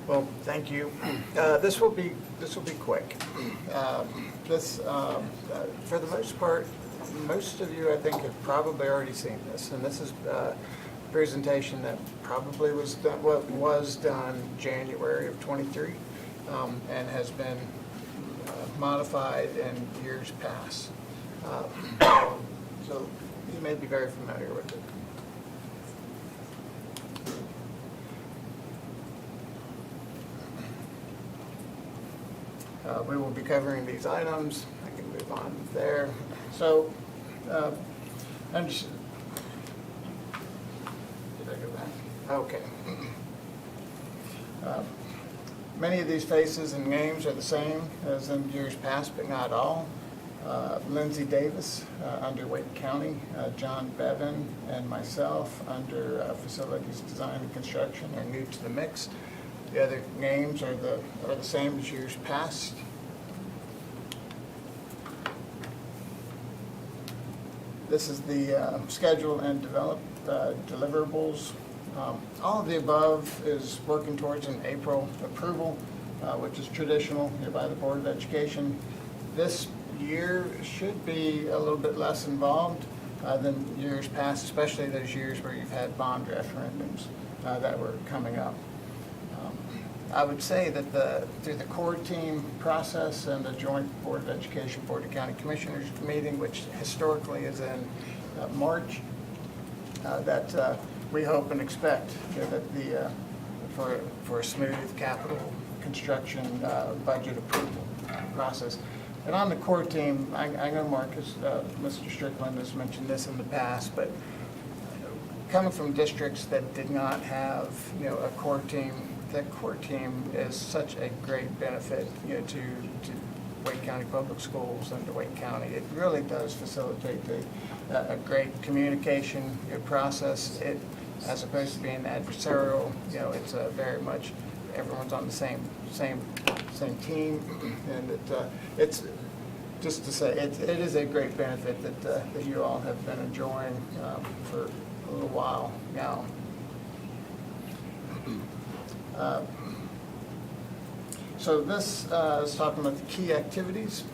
Well, thank you. This will be quick. For the most part, most of you, I think, have probably already seen this. And this is a presentation that probably was done January of '23 and has been modified in years past. So you may be very familiar with it. We will be covering these items. I can move on there. So, I'm just, did I go back? Okay. Many of these faces and names are the same as in years past, but not all. Lindsay Davis under Wake County, John Bevan and myself under Facilities Design and Construction are new to the mix. The other names are the same as years past. This is the schedule and deliverables. All of the above is working towards an April approval, which is traditional here by the Board of Education. This year should be a little bit less involved than years past, especially those years where you've had bond referendums that were coming up. I would say that through the core team process and the joint Board of Education, Board of County Commissioners meeting, which historically is in March, that we hope and expect that for a smooth capital construction budget approval process. And on the core team, I know Marcus, Mr. Strickland has mentioned this in the past, but coming from districts that did not have a core team, that core team is such a great benefit to Wake County Public Schools and to Wake County. It really does facilitate a great communication process. It, as opposed to being adversarial, it's very much everyone's on the same team, and it's just to say it is a great benefit that you all have been enjoying for a little while now. So this is talking about the key activities,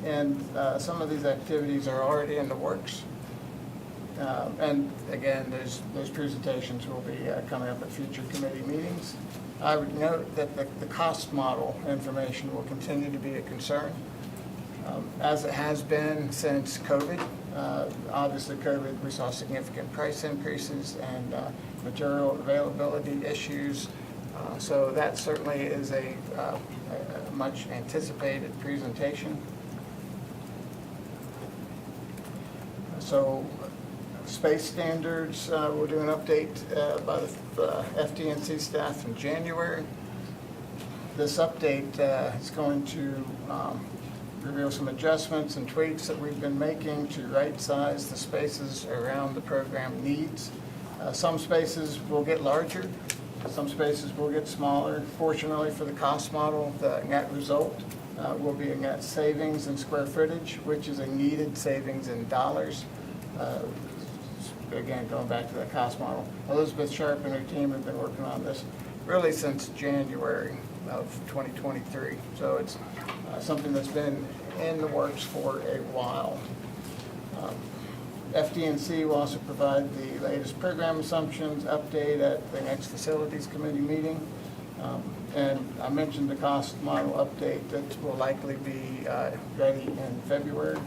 and some of these activities are already in the works. And again, those presentations will be coming up at future committee meetings. I would note that the cost model information will continue to be a concern, as it has been since COVID. Obviously, COVID, we saw significant price increases and material availability issues. So that certainly is a much anticipated presentation. So space standards, we'll do an update by the FD&C staff in January. This update is going to reveal some adjustments and tweaks that we've been making to right-size the spaces around the program needs. Some spaces will get larger. Some spaces will get smaller. Fortunately for the cost model, the net result will be a net savings in square footage, which is a needed savings in dollars. Again, going back to that cost model. Elizabeth Sharp and her team have been working on this really since January of 2023. So it's something that's been in the works for a while. FD&C will also provide the latest program assumptions update at the next Facilities Committee meeting. And I mentioned the cost model update that will likely be ready in February.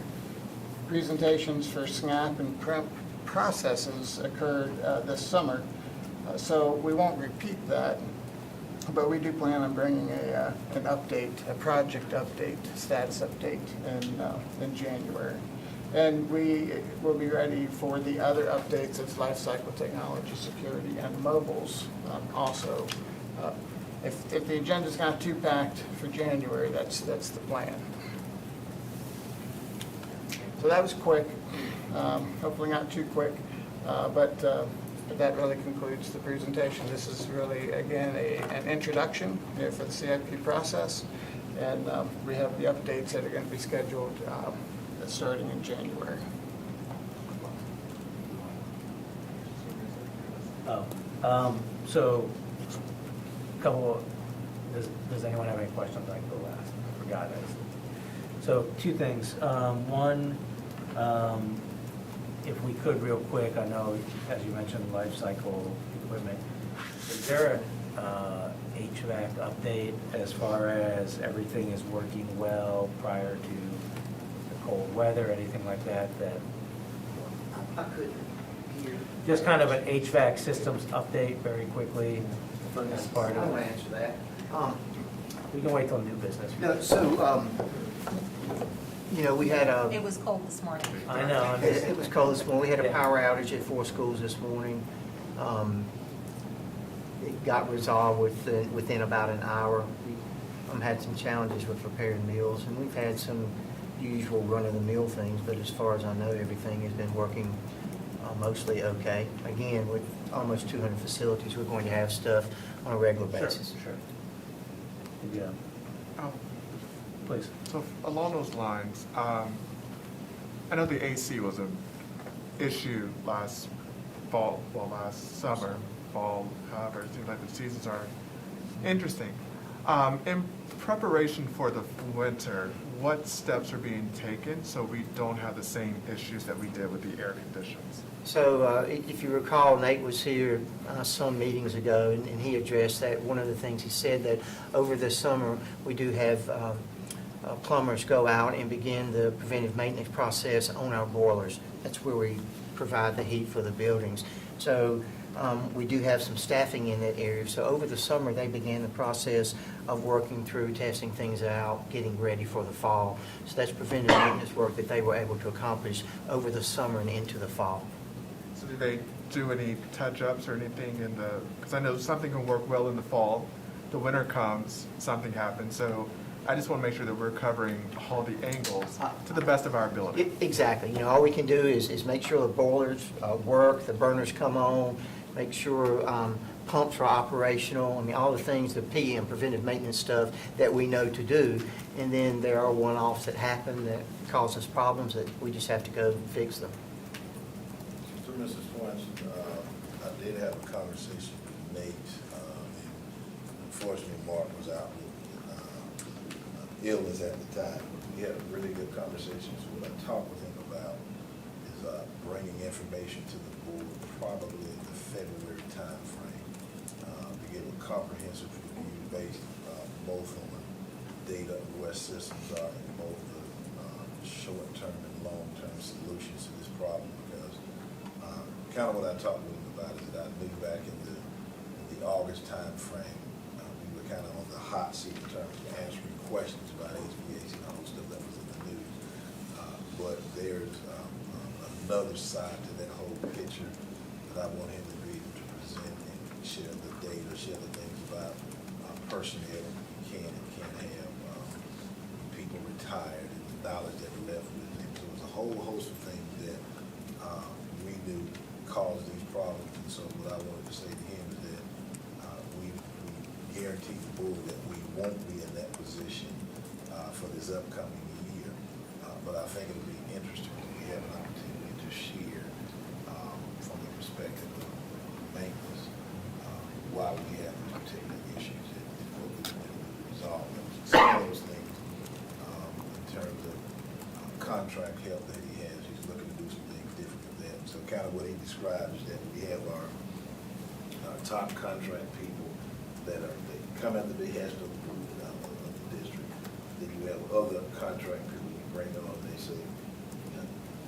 Presentations for SNAP and PREP processes occurred this summer, so we won't repeat that, but we do plan on bringing an update, a project update, status update in January. And we will be ready for the other updates of life cycle technology, security, and mobiles also. If the agenda's not too packed for January, that's the plan. So that was quick, hopefully not too quick, but that really concludes the presentation. This is really, again, an introduction for the CIP process, and we have the updates that are going to be scheduled starting in January. So, does anyone have any questions? I can go last. I forgot this. So, two things. One, if we could real quick, I know, as you mentioned, life cycle equipment. Is there an HVAC update as far as everything is working well prior to the cold weather, anything like that? I couldn't hear. Just kind of an HVAC systems update very quickly as part I of want it. to answer that. We can wait till new business. No, so, we had It was cold this morning. I know. it was cold this morning. We had a Yeah. power outage at 4 schools this morning. It got resolved within about an hour. We had some challenges with preparing meals, and we've had some usual run-of-the-mill things, but as far as I know, everything has been working mostly okay. Again, with almost 200 facilities, we're going to have stuff on a regular basis. Sure. Yeah. Please. So along those lines, I know the AC was an issue last summer, fall, however, it seems like the seasons are interesting. In preparation for the winter, what steps are being taken so we don't have the same issues that we did with the air conditions? So if you recall, Nate was here some meetings ago, and he addressed that. One of the things he said that over the summer, we do have plumbers go out and begin the preventive maintenance process on our boilers. That's where we provide the heat for the buildings. So we do have some staffing in that area. So over the summer, they began the process of working through, testing things out, getting ready for the fall. So that's preventive maintenance work that they were able to accomplish over the summer and into the fall. So do they do any touch-ups or anything because I know something can work well in the fall, the winter comes, something happens, so I just want to make sure that we're covering all the angles to the best of our ability. Exactly. All we can do is make sure the boilers work, the burners come on, make sure pumps are operational. I mean, all the things, the PM, preventive maintenance stuff that we know to do. And then there are one-offs that happen that cause us problems that we just have to go fix them. So, Mrs. Swanson, I did have a conversation with Nate. Unfortunately, Mark was out with illness at the time. We had a really good conversation. So what I talked with him about is bringing information to the board probably in the February timeframe to get a comprehensive review based both on the data of West Systems are and both the short-term and long-term solutions to this problem. Because kind of what I talked with him about is that I knew back in the August timeframe, we were kind of on the hot seat in terms of answering questions about HVAC and all the stuff that was in the news. But there's another side to that whole picture that I want him to be able to present and share the data, share the things about personnel you can and can't have, people retired, and the knowledge that are left with them. So there's a whole host of things that we knew caused these problems. And so what I wanted to say to him is that we guarantee the board that we won't be in that position for this upcoming year. But I think it'll be interesting if we have an opportunity to share from the perspective of maintenance why we have these particular issues and what we can do to resolve them. Some of those things, in terms of contract help that he has, he's looking to do some things different with them. So kind of what he describes is that we have our top contract people that they come at the behest of the district. Then you have other contract people you bring on, they say,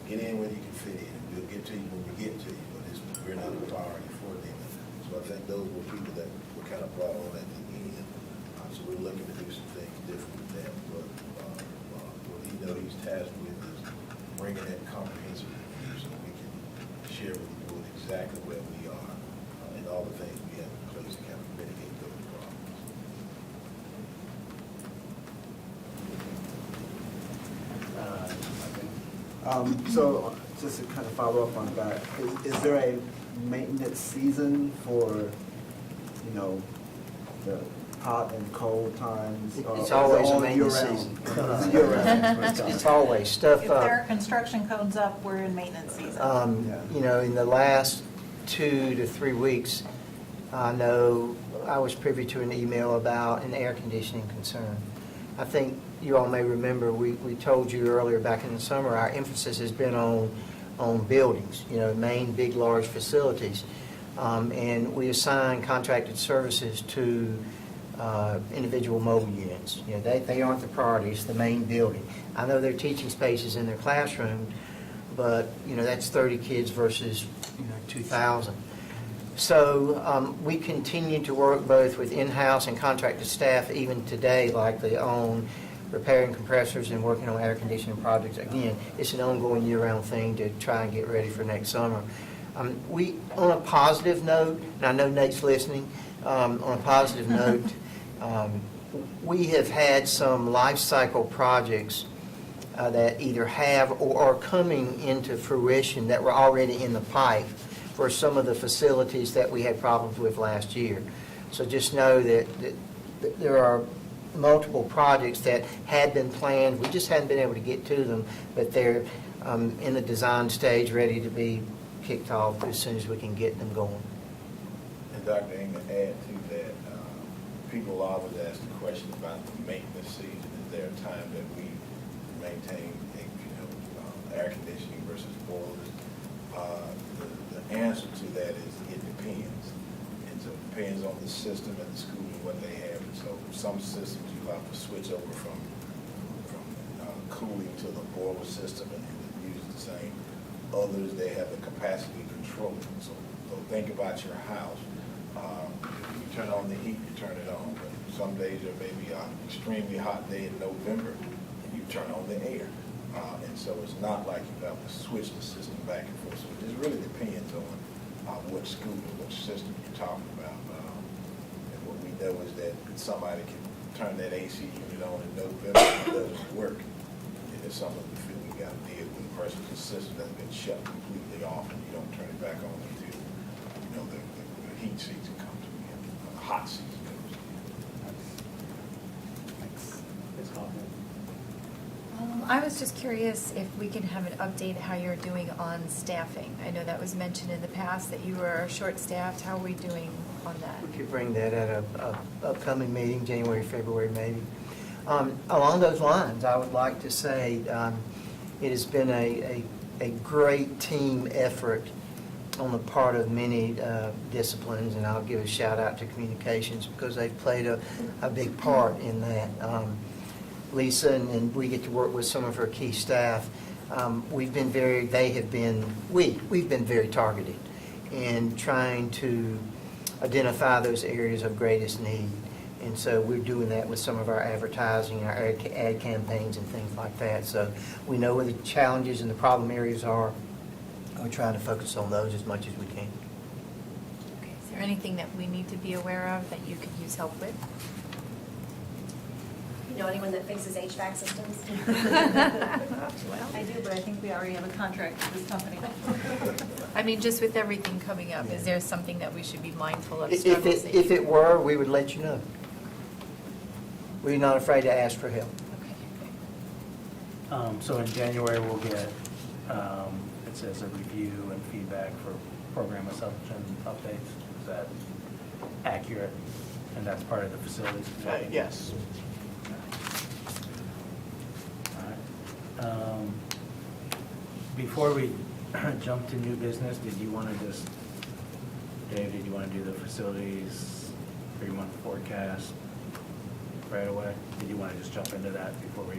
get in when you can fit in, and we'll get to you when we get to you, but we're not a priority for them. So I think those were people that were kind of brought on at the end. So we're looking to do some things different with that. But what he's tasked with is bringing that comprehensive review so we can share with the board exactly where we are and all the things we have in place to kind of mitigate those problems. So just to kind of follow up on that, is there a maintenance season for, you know, the hot and cold times? Or It's is it always a all maintenance year-round? season. It's year-round. It's always stuff If up. there are construction codes up, we're in maintenance season. You know, in the last 2 to 3 weeks, I know I was privy to an email about an air conditioning concern. I think you all may remember, we told you earlier back in the summer, our emphasis has been on buildings, you know, main, big, large facilities. And we assign contracted services to individual mobile units. You know, they aren't the priority, it's the main building. I know they're teaching spaces in their classroom, but, you know, that's 30 kids versus, 2,000. So we continue to work both with in-house and contracted staff even today, like they own repairing compressors and working on air conditioning projects. Again, it's an ongoing year-round thing to try and get ready for next summer. We, on a positive note, and I know Nate's listening, on a positive note, we have had some life cycle projects that either have or are coming into fruition that were already in the pipe for some of the facilities that we had problems with last year. So just know that there are multiple projects that had been planned, we just hadn't been able to get to them, but they're in the design stage, ready to be kicked off as soon as we can get them going. And Dr. England, add to that, people always ask the question about the maintenance season. Is there a time that we maintain, air conditioning versus boilers? The answer to that is it depends. And so it depends on the system and the school and what they have. And so some systems you have to switch over from cooling to the boiler system and use the same. Others, they have the capacity control. So think about your house. You turn on the heat, you turn it on. But some days there may be an extremely hot day in November, and you turn on the air. And so it's not like you have to switch the system back and forth. So it just really depends on what school or what system you're talking about. And what we know is that somebody can turn that AC unit on in November and it doesn't work. And it's something we feel we got to deal with versus the system that's been shut completely off and you don't turn it back on until the heat season comes again, the hot season comes again. Ms. Hoffman? I was just curious if we can have an update how you're doing on staffing. I know that was mentioned in the past that you were short-staffed. How are we doing on that? We could bring that at a upcoming meeting, January, February, maybe. Along those lines, I would like to say it has been a great team effort on the part of many disciplines, and I'll give a shout out to communications because they've played a big part in that. Lisa, and we get to work with some of her key staff. We've been very targeted in trying to identify those areas of greatest need. And so we're doing that with some of our advertising, our ad campaigns and things like that. So we know where the challenges and the problem areas are. We're trying to focus on those as much as we can. Okay. Is there anything that we need to be aware of that you could use help with? You know anyone that fixes HVAC systems? I do, but I think we already have a contract with this company. I mean, just with everything coming up, is there something that we should be mindful of? If it were, we would let you know. We're not afraid to ask for help. So in January, we'll get, it says a review and feedback for program assumption updates. Is that accurate? accurate, and that's part of the facilities. Yes. All right. Before we jump to new business, did you want to just, Dave, did you want to do the facilities 3-month forecast right away? Did you want to just jump into that before we?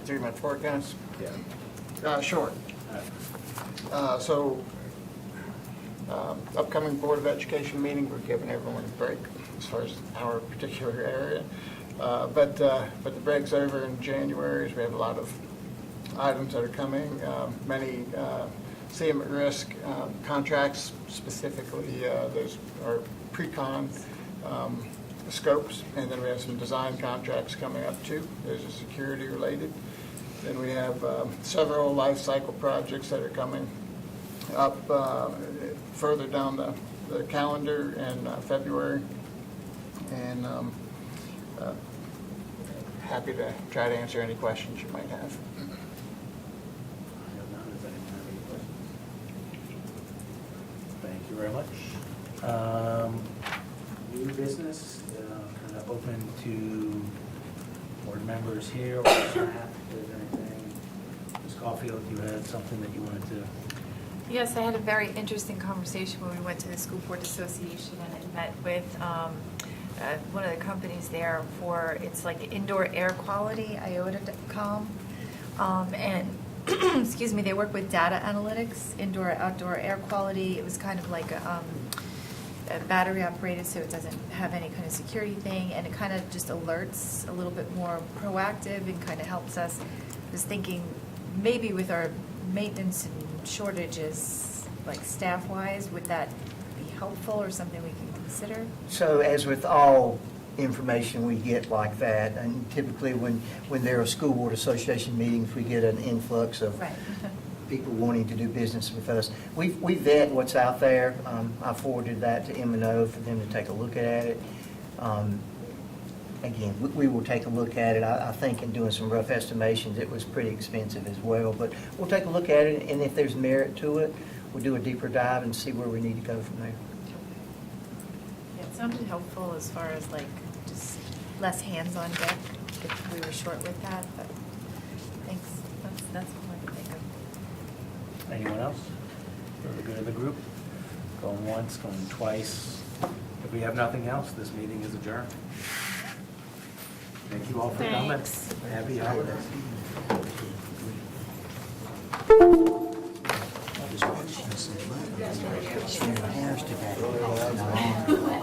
3-month forecast? Yeah. Sure. So, upcoming Board of Education meeting, we're giving everyone a break as far as our particular area. But the break's over in January, as we have a lot of items that are coming. Many CM at risk contracts, specifically those are pre-con scopes, and then we have some design contracts coming up too. Those are security related. Then we have several life cycle projects that are coming up further down the calendar in February. And happy to try to answer any questions you might have. I have none. Does anyone have any questions? Thank you very much. New business, kind of open to board members here or staff, if there's anything. Ms. Caulfield, you had something that you wanted to? Yes, I had a very interesting conversation when we went to the School Board Association and I met with one of the companies there for, it's like indoor air quality, iota.com. And, excuse me, they work with data analytics, indoor, outdoor air quality. It was kind of like a battery operated, so it doesn't have any kind of security thing, and it kind of just alerts a little bit more proactive and kind of helps us. I was thinking maybe with our maintenance and shortages, like staff-wise, would that be helpful or something we can consider? So as with all information we get like that, and typically when there are school board association meetings, we get an influx of Right. people wanting to do business with us. We vet what's out there. I forwarded that to M&O for them to take a look at it. Again, we will take a look at it. I think in doing some rough estimations, it was pretty expensive as well. But we'll take a look at it, and if there's merit to it, we'll do a deeper dive and see where we need to go from there. Yeah, it sounded helpful as far as like just less hands on deck if we were short with that, but thanks. That's all I can think of. Anyone else? For the good of the group? Going once, going twice. If we have nothing else, this meeting is adjourned. Thank you all for coming. Thanks. Happy holidays. Hairs today.